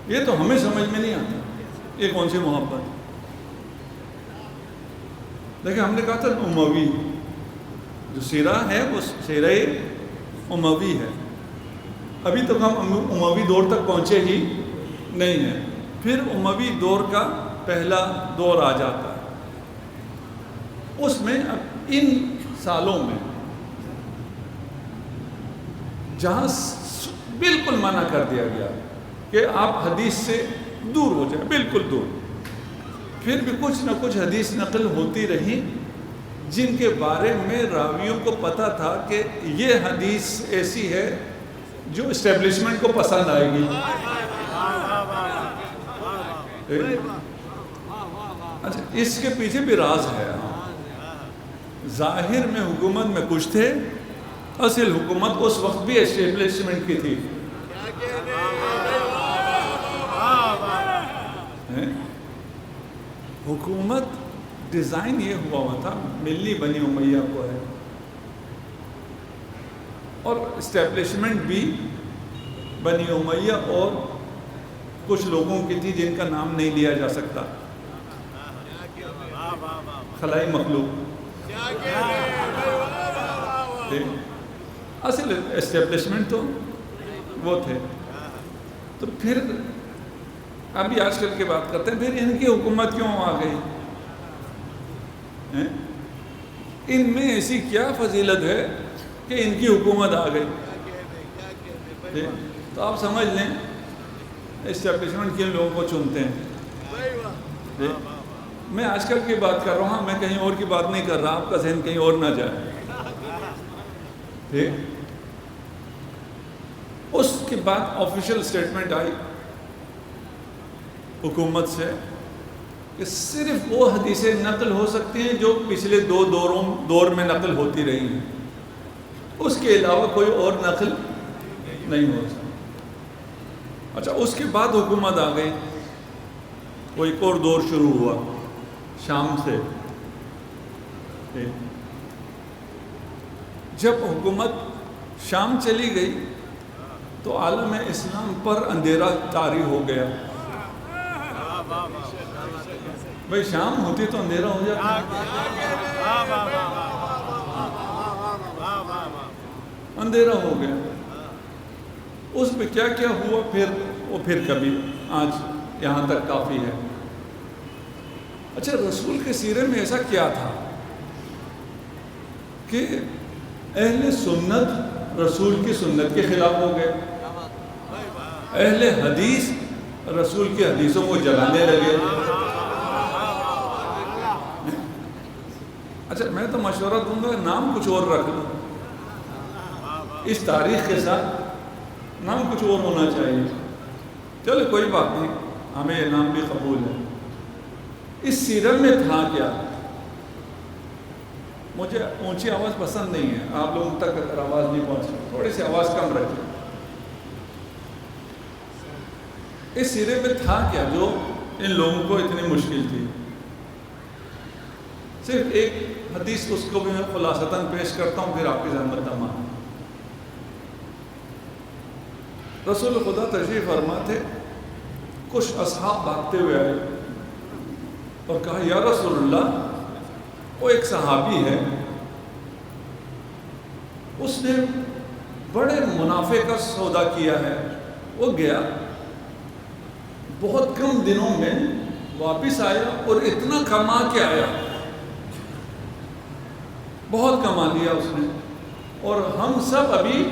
یہ تو ہمیں سمجھ میں نہیں آتا، یہ کون سی محبت؟ دیکھیں، ہم نے کہا تھا اموی، جو سیرہ ہے وہ سیرہ اموی ہے، ابھی تک ہم اموی دور تک پہنچے ہی نہیں ہیں، پھر اموی دور کا پہلا دور آ جاتا ہے۔ اس میں اب ان سالوں میں جہاں بالکل منع کر دیا گیا کہ آپ حدیث سے دور ہو جائیں، بالکل دور، پھر بھی کچھ نہ کچھ حدیث نقل ہوتی رہی جن کے بارے میں راویوں کو پتہ تھا کہ یہ حدیث ایسی ہے جو اسٹیبلشمنٹ کو پسند آئے گی۔ اچھا، اس کے پیچھے بھی راز ہے، ظاہر میں حکومت میں کچھ تھے، اصل حکومت اس وقت بھی اسٹیبلشمنٹ کی تھی۔ حکومت ڈیزائن یہ ہوا تھا، ملی بنی امیہ کو ہے، اور اسٹیبلشمنٹ بھی بنی امیہ اور کچھ لوگوں کی تھی جن کا نام نہیں لیا جا سکتا، خلائی مخلوق۔ اصل اسٹیبلشمنٹ تو وہ تھے۔ تو پھر ابھی آج کل کی بات کرتے ہیں، پھر ان کی حکومت کیوں آ گئی؟ ان میں ایسی کیا فضیلت ہے کہ ان کی حکومت آ گئی؟ تو آپ سمجھ لیں اسٹیبلشمنٹ کن لوگوں کو چنتے ہیں۔ میں آج کل کی بات کر رہا ہوں، میں کہیں اور کی بات نہیں کر رہا، آپ کا ذہن کہیں اور نہ جائے۔ اس کے بعد آفیشیل سٹیٹمنٹ آئی حکومت سے کہ صرف وہ حدیثیں نقل ہو سکتی ہیں جو پچھلے دو دور میں نقل ہوتی رہی ہیں، اس کے علاوہ کوئی اور نقل نہیں ہو سکتی۔ اچھا، اس کے بعد حکومت آ گئی، وہ ایک اور دور شروع ہوا شام سے۔ جب حکومت شام چلی گئی تو عالم اسلام پر اندھیرا طاری ہو گیا. بھائی شام ہوتی تو اندھیرا ہو جاتا. اندھیرا ہو گیا. اس پہ کیا کیا ہوا پھر کبھی آج یہاں تک کافی ہے. اچھا رسول کے سیرے میں ایسا کیا تھا کہ اہل سنت رسول کی سنت کے خلاف ہو گئے, اہل حدیث رسول کی حدیثوں کو جلانے لگے. اچھا میں تو مشورہ دوں گا نام کچھ اور رکھ لو, اس تاریخ کے ساتھ نام کچھ اور ہونا چاہیے. چلو کوئی بات نہیں, ہمیں یہ نام بھی قبول ہے. اس سیرت میں تھا کیا؟ مجھے اونچی آواز پسند نہیں ہے, آپ لوگوں تک اگر آواز نہیں پہنچ رہی تھوڑی سی آواز کم رکھیں. اس سیرے میں تھا کیا جو ان لوگوں کو اتنی مشکل تھی؟ صرف ایک حدیث اس کو بھی میں خلاصتاً پیش کرتا ہوں, پھر آپ کی زحمت تمام. رسول خدا تشریف فرما تھے, کچھ اصحاب بھاگتے ہوئے آئے اور کہا یا رسول اللہ, وہ ایک صحابی ہے, اس نے بڑے منافع کا سودا کیا ہے, وہ گیا بہت کم دنوں میں واپس آیا اور اتنا کما کے آیا, بہت کما لیا اس نے, اور ہم سب ابھی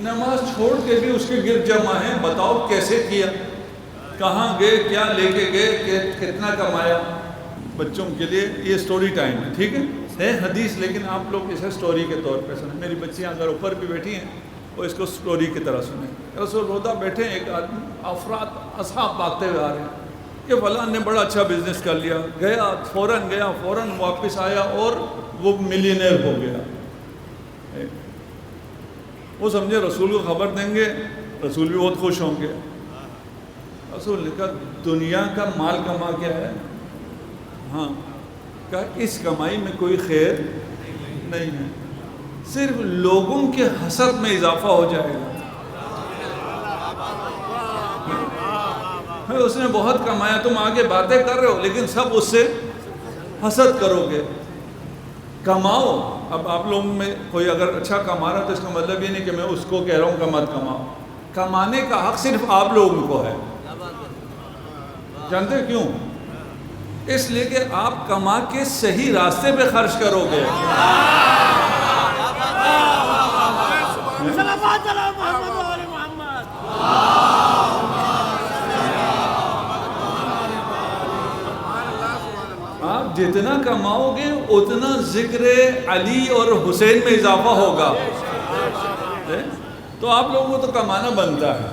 نماز چھوڑ کے بھی اس کے گرد جمع ہیں, بتاؤ کیسے کیا, کہاں گئے, کیا لے کے گئے, کتنا کمایا. بچوں کے لیے یہ سٹوری ٹائم ہے, ٹھیک ہے حدیث, لیکن آپ لوگ اسے سٹوری کے طور پہ سنیں. میری بچیاں اگر اوپر بھی بیٹھی ہیں وہ اس کو سٹوری کی طرح سنیں. رسول رودا بیٹھے ہیں, ایک آدمی افراد اصحاب بھاگتے ہوئے آ رہے ہیں کہ فلاں نے بڑا اچھا بزنس کر لیا, گیا فوراً واپس آیا اور وہ ملینئر ہو گیا. وہ سمجھے رسول کو خبر دیں گے, رسول بھی بہت خوش ہوں گے. رسول نے کہا دنیا کا مال کما کیا ہے؟ ہاں. کہا اس کمائی میں کوئی خیر نہیں ہے, صرف لوگوں کے حسد میں اضافہ ہو جائے گا. اس نے بہت کمایا, تم آگے باتیں کر رہے ہو لیکن سب اس سے حسد کرو گے. کماؤ. اب آپ لوگوں میں کوئی اگر اچھا کما رہا تو اس کا مطلب یہ نہیں کہ میں اس کو کہہ رہا ہوں کہ مت کماؤ. کمانے کا حق صرف آپ لوگوں کو ہے. جانتے کیوں؟ اس لیے کہ آپ کما کے صحیح راستے پہ خرچ کرو گے. آپ جتنا کماؤ گے اتنا ذکر علی اور حسین میں اضافہ ہوگا. تو آپ لوگوں کو تو کمانا بنتا ہے,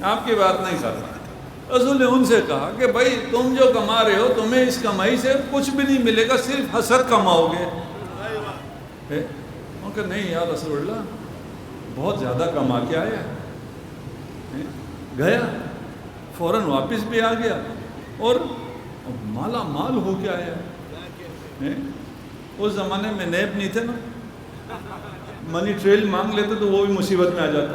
آپ کی بات نہیں کر رہا. رسول نے ان سے کہا کہ بھائی تم جو کما رہے ہو تمہیں اس کمائی سے کچھ بھی نہیں ملے گا, صرف حسد کماؤ گے. ان کا نہیں یا رسول اللہ, بہت زیادہ کما کے آیا. گیا فوراً واپس بھی آ گیا اور مالا مال ہو کے آیا. اس زمانے میں نیب نہیں تھے نا, منی ٹریل مانگ لیتے تو وہ بھی مصیبت میں آ جاتا.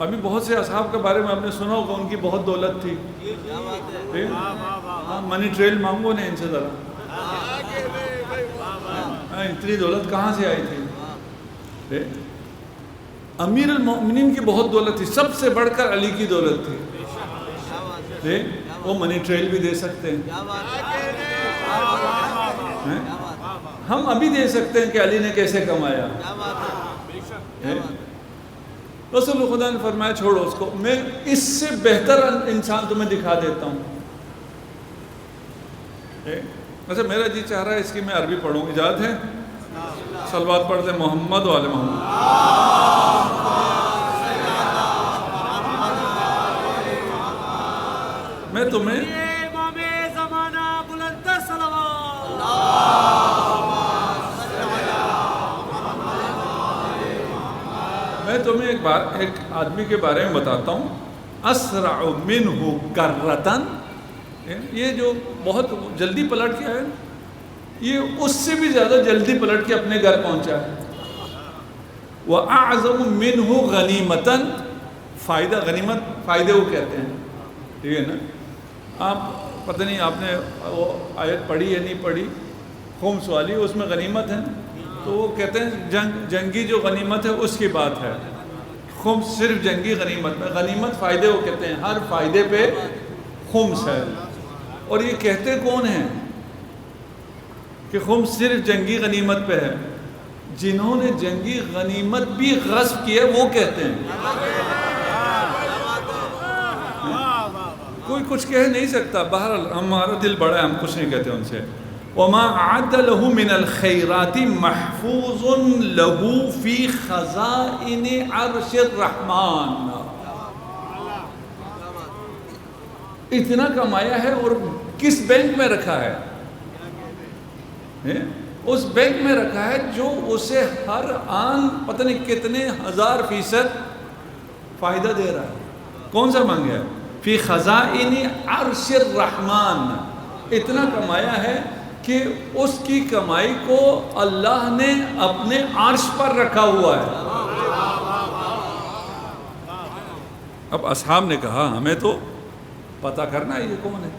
ابھی بہت سے اصحاب کے بارے میں آپ نے سنا ہوگا, ان کی بہت دولت تھی. منی ٹریل مانگو نہیں ان سے ذرا, اتنی دولت کہاں سے آئی تھی؟ امیر المؤمنین کی بہت دولت تھی, سب سے بڑھ کر علی کی دولت تھی. وہ منی ٹریل بھی دے سکتے ہیں, ہم ابھی دے سکتے ہیں کہ علی نے کیسے کمایا. رسول خدا نے فرمایا چھوڑو اس کو, میں اس سے بہتر انسان تمہیں دکھا دیتا ہوں. اچھا میرا جی چاہ رہا ہے اس کی میں عربی پڑھوں, اجازت ہے؟ صلوات پڑھتے محمد و آل محمد. میں تمہیں ایک آدمی کے بارے میں بتاتا ہوں. اسرع منہ کرتن, یہ جو بہت جلدی پلٹ کے آئے, یہ اس سے بھی زیادہ جلدی پلٹ کے اپنے گھر پہنچا ہے۔ وَأَعْظَمُ مِنْهُ غَنِيمَةً، فائدہ، غنیمت فائدے وہ کہتے ہیں، ٹھیک ہے نا؟ آپ پتہ نہیں آپ نے وہ آیت پڑھی یا نہیں پڑھی، خمس والی، اس میں غنیمت ہے، تو وہ کہتے ہیں جنگی جو غنیمت ہے اس کی بات ہے، خمس صرف جنگی غنیمت میں، غنیمت فائدے وہ کہتے ہیں، ہر فائدے پہ خمس ہے۔ اور یہ کہتے کون ہیں کہ خمس صرف جنگی غنیمت پہ ہے؟ جنہوں نے جنگی غنیمت بھی غصب کی ہے وہ کہتے ہیں۔ کوئی کچھ کہہ نہیں سکتا، بہرحال ہمارا دل بڑا ہے، ہم کچھ نہیں کہتے ان سے۔ وَمَا عَدَّ لَهُ مِنَ الْخَيْرَاتِ مَحْفُوظٌ لَهُ فِي خَزَائِنِ عَرْشِ الرَّحْمَانِ، اتنا کمایا ہے اور کس بینک میں رکھا ہے؟ اس بینک میں رکھا ہے جو اسے ہر آن پتہ نہیں کتنے 1000% فائدہ دے رہا ہے۔ کون سا مانگا ہے؟ فی خزائن عرش الرحمن، اتنا کمایا ہے کہ اس کی کمائی کو اللہ نے اپنے عرش پر رکھا ہوا ہے۔ اب اصحاب نے کہا ہمیں تو پتہ کرنا ہے یہ کون ہے۔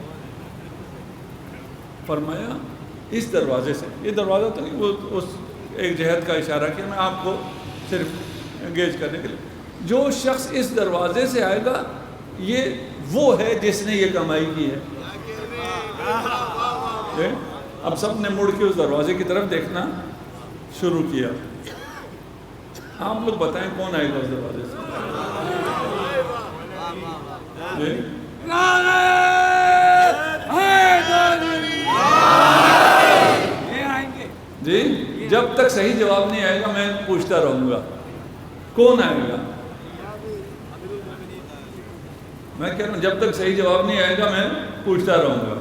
فرمایا اس دروازے سے، یہ دروازہ تو نہیں، وہ اس ایک جہت کا اشارہ کیا، میں آپ کو صرف انگیج کرنے کے لیے، جو شخص اس دروازے سے آئے گا یہ وہ ہے جس نے یہ کمائی کی ہے۔ اب سب نے مڑ کے اس دروازے کی طرف دیکھنا شروع کیا۔ آپ لوگ بتائیں کون آئے گا اس دروازے سے؟ جی، جب تک صحیح جواب نہیں آئے گا میں پوچھتا رہوں گا کون آئے گا۔ میں کہہ رہا ہوں جب تک صحیح جواب نہیں آئے گا میں پوچھتا رہوں گا۔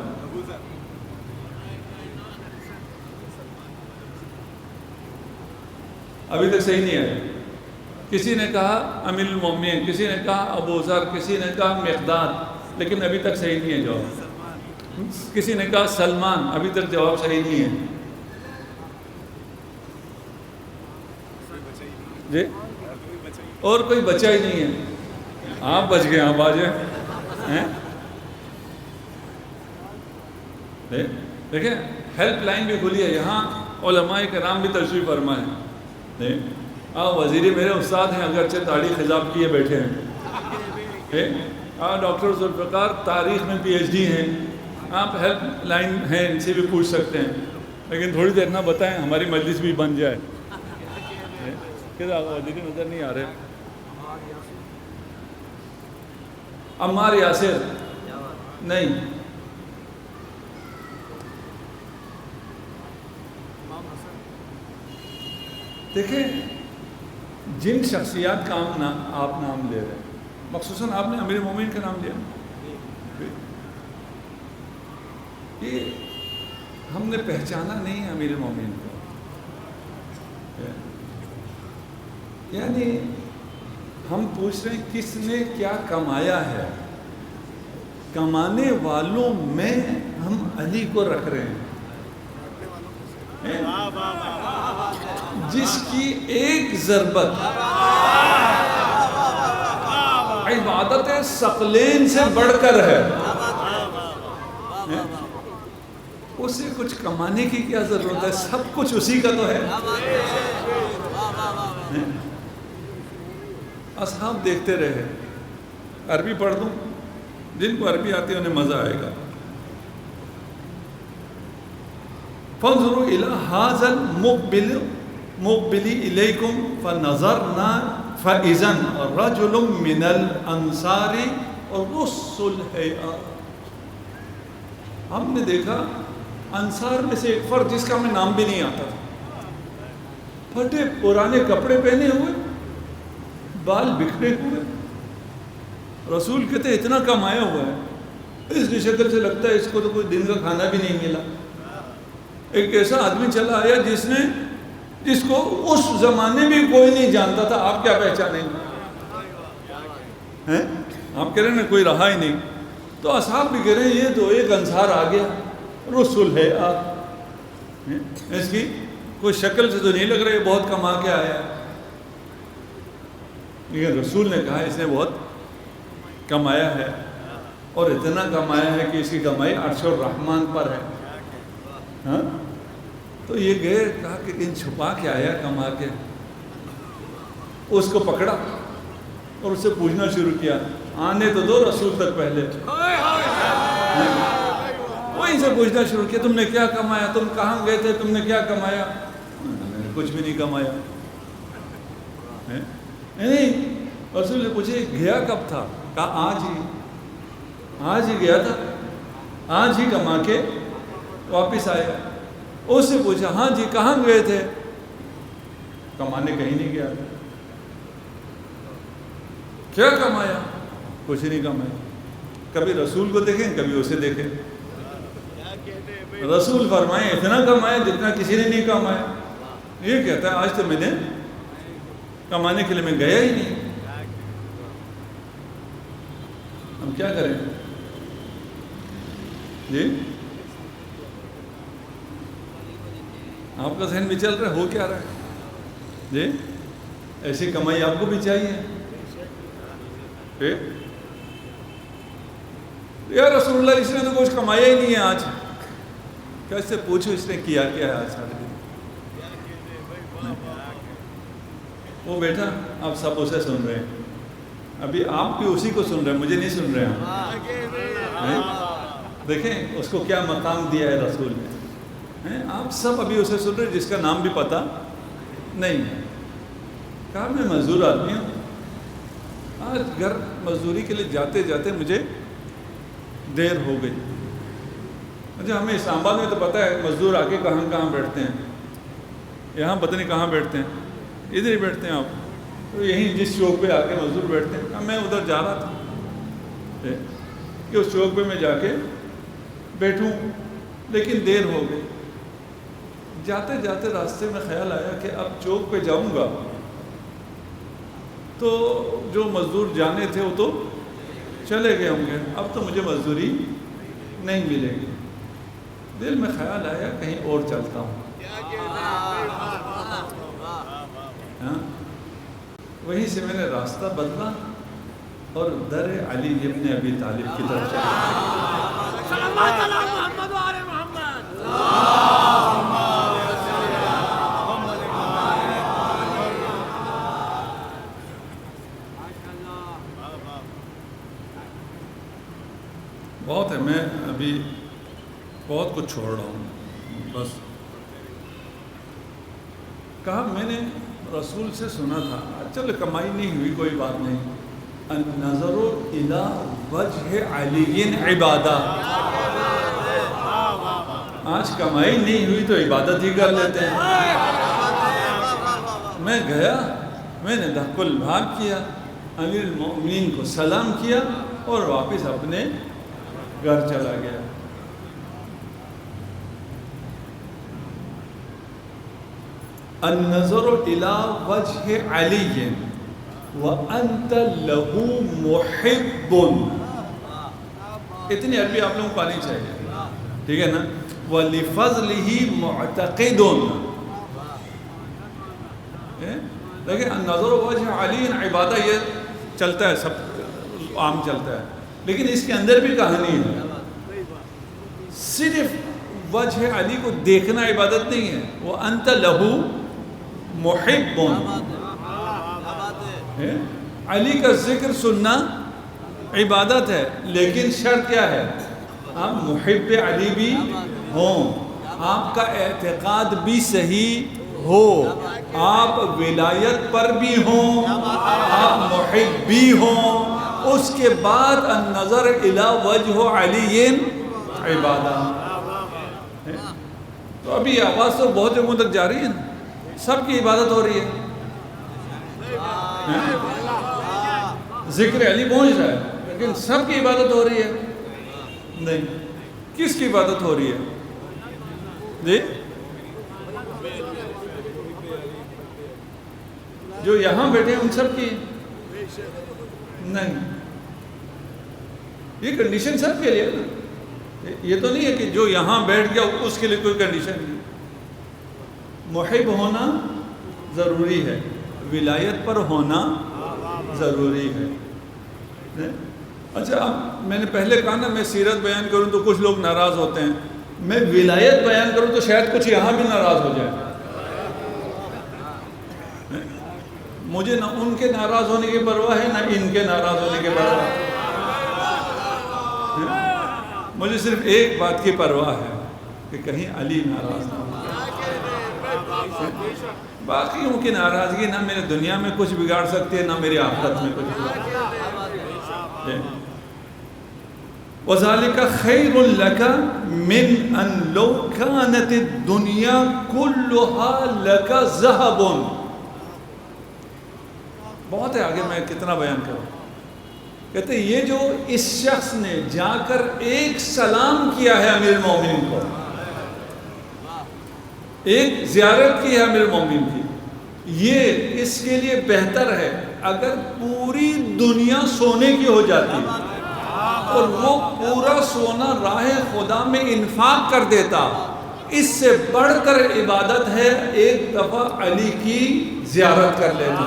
ابھی تک صحیح نہیں آیا۔ کسی نے کہا امیر المومنین، کسی نے کہا ابو ذر، کسی نے کہا مقداد، لیکن ابھی تک صحیح نہیں ہے جواب۔ کسی نے کہا سلمان، ابھی تک جواب صحیح نہیں ہے۔ جی، اور کوئی بچا ہی نہیں ہے۔ آپ بچ گئے، آپ آ جائیں۔ دیکھیں ہیلپ لائن بھی کھلی ہے، یہاں علماء کرام بھی تشریف فرما ہے۔ وزیری میرے استاد ہیں، اگرچہ تاریخ خضاب کیے بیٹھے ہیں۔ ڈاکٹر ذوالفقار تاریخ میں PhD ہیں، آپ ہیلپ لائن ہیں، ان سے بھی پوچھ سکتے ہیں، لیکن تھوڑی دیر نہ بتائیں ہماری مجلس بھی بن جائے۔ وزیری نظر نہیں آ رہے؟ عمار یاسر نہیں، دیکھیں جن شخصیات کا آپ نام لے رہے ہیں، مخصوصاً آپ نے امیر المومنین کا نام لیا، یہ ہم نے پہچانا نہیں ہے امیر المومنین کو، یعنی ہم پوچھ رہے ہیں کس نے کیا کمایا ہے، کمانے والوں میں ہم علی کو رکھ رہے ہیں، جس کی ایک ضربت عبادت ثقلین سے بڑھ کر ہے، اسے کچھ کمانے کی کیا ضرورت ہے، سب کچھ اسی کا تو ہے۔ اصحاب دیکھتے رہے۔ عربی پڑھ دوں، جن کو عربی آتی ہے انہیں مزہ آئے گا۔ فانظروا الى هذا المقبل الیکم فنظرنا فاذا رجل من الانصار رص الهیئۃ، ہم نے دیکھا انصار میں سے ایک فرد جس کا ہمیں نام بھی نہیں آتا، پھٹے پرانے کپڑے پہنے ہوئے، بال بکھرے ہوئے، رسول کہتے ہیں اتنا کمایا ہوا ہے، اس کی شکل سے لگتا ہے اس کو تو کوئی دن کا کھانا بھی نہیں ملا۔ ایک ایسا آدمی چلا آیا جس کو اس زمانے میں کوئی نہیں جانتا تھا، آپ کیا پہچانیں گے؟ آپ کہہ رہے ہیں نا کوئی رہا ہی نہیں، تو اصحاب بھی کہہ رہے ہیں یہ تو ایک انصار آ گیا، رسول ہے آپ، اس کی کوئی شکل سے تو نہیں لگ رہا ہے بہت کما کے آیا ہے، لیکن رسول نے کہا اس نے بہت کمایا ہے، اور اتنا کمایا ہے کہ اس کی کمائی عرش الرحمن پر ہے۔ ہاں، تو یہ گئے، کہا کہ ان چھپا کے آیا کما کے، اس کو پکڑا اور اس سے پوچھنا شروع کیا، آنے تو دو رسول تک پہلے، وہیں سے پوچھنا شروع کیا، تم نے کیا کمایا، تم کہاں گئے تھے، تم نے کیا کمایا؟ میں نے کچھ بھی نہیں کمایا۔ نہیں، رسول نے پوچھے گیا کب تھا؟ کہا آج ہی گیا تھا، آج ہی کما کے واپس آیا۔ اس سے پوچھا ہاں جی کہاں گئے تھے؟ کمانے کہیں نہیں گیا۔ کیا کمایا؟ کچھ نہیں کمایا۔ کبھی رسول کو دیکھیں کبھی اسے دیکھیں، رسول فرمائے اتنا کمایا جتنا کسی نے نہیں کمایا، یہ کہتا ہے آج تو میں نے کمانے کے لیے میں گیا ہی نہیں۔ ہم کیا کریں جی؟ آپ کا ذہن بھی چل رہا ہے، ہو کیا رہا ہے جی؟ ایسی کمائی آپ کو بھی چاہیے۔ یا رسول اللہ اس نے تو کچھ کمایا ہی نہیں ہے آج، کیا اس سے پوچھو اس نے کیا کیا ہے آج سارے دن؟ وہ بیٹھا آپ سب اسے سن رہے ہیں، ابھی آپ بھی اسی کو سن رہے ہیں، مجھے نہیں سن رہے ہیں۔ دیکھیں اس کو کیا مقام دیا ہے رسول نے، آپ سب ابھی اسے سن رہے ہیں جس کا نام بھی پتہ نہیں ہے۔ کہا میں مزدور آدمی ہوں، آج گھر مزدوری کے لیے جاتے جاتے مجھے دیر ہو گئی۔ اچھا ہمیں اسلام آباد میں تو پتہ ہے مزدور آ کے کہاں کہاں بیٹھتے ہیں، یہاں پتہ نہیں کہاں بیٹھتے ہیں، ادھر ہی بیٹھتے ہیں آپ، تو یہیں جس چوک پہ آ کے مزدور بیٹھتے ہیں۔ میں ادھر جا رہا تھا کہ اس چوک پہ میں جا کے بیٹھوں، لیکن دیر ہو گئی۔ جاتے جاتے راستے میں خیال آیا کہ اب چوک پہ جاؤں گا تو جو مزدور جانے تھے وہ تو چلے گئے ہوں گے، اب تو مجھے مزدوری نہیں ملے گی۔ دل میں خیال آیا کہیں اور چلتا ہوں، وہیں سے میں نے راستہ بدلا اور در علی ابن ابی طالب کی طرف چلا۔ بہت ہے، میں ابھی بہت کچھ چھوڑ رہا ہوں، بس کہا میں نے رسول سے سنا تھا، چل کمائی نہیں ہوئی کوئی بات نہیں، النظر الی وجہ علی عبادہ، آج کمائی نہیں ہوئی تو عبادت ہی کر لیتے ہیں۔ میں گیا، میں نے دھک الباب کیا، امیر المؤمنین کو سلام کیا اور واپس اپنے گھر چلا گیا۔ النظر الى وجہ علی وانت له محب، اتنی عربی آپ لوگوں کو آنی چاہیے، ٹھیک ہے نا؟ وَلِفَضْلِهِ مُعْتَقِدٌ، دیکھیں النظر وجہ علی عبادہ یہ چلتا ہے، سب عام چلتا ہے، لیکن اس کے اندر بھی کہانی ہے۔ صرف وجہ علی کو دیکھنا عبادت نہیں ہے، وَأَنْتَ لَهُ محب، علی کا ذکر سننا عبادت ہے، لیکن شرط کیا ہے؟ آپ محب علی بھی ہوں، آپ کا اعتقاد بھی صحیح ہو، آپ ولایت پر بھی ہوں، آپ محب بھی ہوں، اس کے بعد النظر الی وجہ علی عبادہ۔ تو ابھی آواز تو بہت جگہوں تک جا رہی ہے، سب کی عبادت ہو رہی ہے، ذکر علی پہنچ رہا ہے، لیکن سب کی عبادت ہو رہی ہے؟ نہیں، کس کی عبادت ہو رہی ہے جی؟ جو یہاں بیٹھے ہیں ان سب کی نہیں، یہ کنڈیشن سب کے لیے نا، یہ تو نہیں ہے کہ جو یہاں بیٹھ گیا اس کے لیے کوئی کنڈیشن نہیں، محب ہونا ضروری ہے، ولایت پر ہونا ضروری ہے۔ اچھا، اب میں نے پہلے کہا نا میں سیرت بیان کروں تو کچھ لوگ ناراض ہوتے ہیں، میں ولایت بیان کروں تو شاید کچھ یہاں بھی ناراض ہو جائے۔ مجھے نہ ان کے ناراض ہونے کی پرواہ ہے، نہ ان کے ناراض ہونے کی پرواہ ہے، مجھے صرف ایک بات کی پرواہ ہے کہ کہیں علی ناراض نہ ہو۔ باقیوں کی ناراضگی نہ میرے دنیا میں کچھ بگاڑ سکتی ہے، نہ میری آخرت میں کچھ بگاڑ سکتی ہے۔ وَذَلِكَ خَيْرٌ لَكَ مِنْ أَنْ لَوْ كَانَتِ الدُّنْيَا كُلُّهَا لَكَ ذَهَبٌ۔ بہت ہے، آگے میں کتنا بیان کروں۔ کہتے ہیں یہ جو اس شخص نے جا کر ایک سلام کیا ہے امیر المومنین کو، ایک زیارت کی ہے امیر المومنین کی، یہ اس کے لیے بہتر ہے اگر پوری دنیا سونے کی ہو جاتی اور وہ پورا سونا راہ خدا میں انفاق کر دیتا۔ اس سے بڑھ کر عبادت ہے ایک دفعہ علی کی زیارت کر لینا۔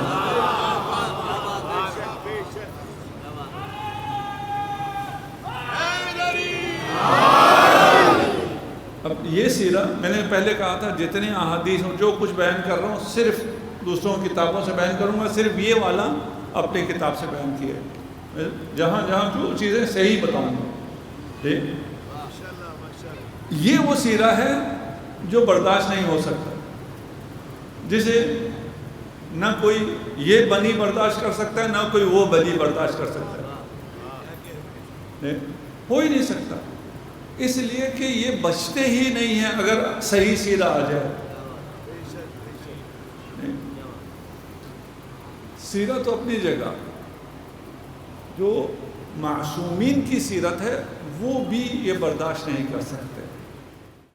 اب یہ سیرہ میں نے پہلے کہا تھا، جتنے احادیث ہوں جو کچھ بیان کر رہا ہوں صرف دوسروں کتابوں سے بیان کروں گا، صرف یہ والا اپنی کتاب سے بیان کیا ہے، جہاں جہاں جو چیزیں صحیح بتاؤں گا۔ ٹھیک، یہ وہ سیرہ ہے جو برداشت نہیں ہو سکتا، جسے نہ کوئی یہ بنی برداشت کر سکتا ہے، نہ کوئی وہ بنی برداشت کر سکتا ہے، ہو ہی نہیں سکتا، اس لیے کہ یہ بچتے ہی نہیں ہیں اگر صحیح سیرہ آ جائے۔ سیرت تو اپنی جگہ، جو معصومین کی سیرت ہے وہ بھی یہ برداشت نہیں کر سکتے۔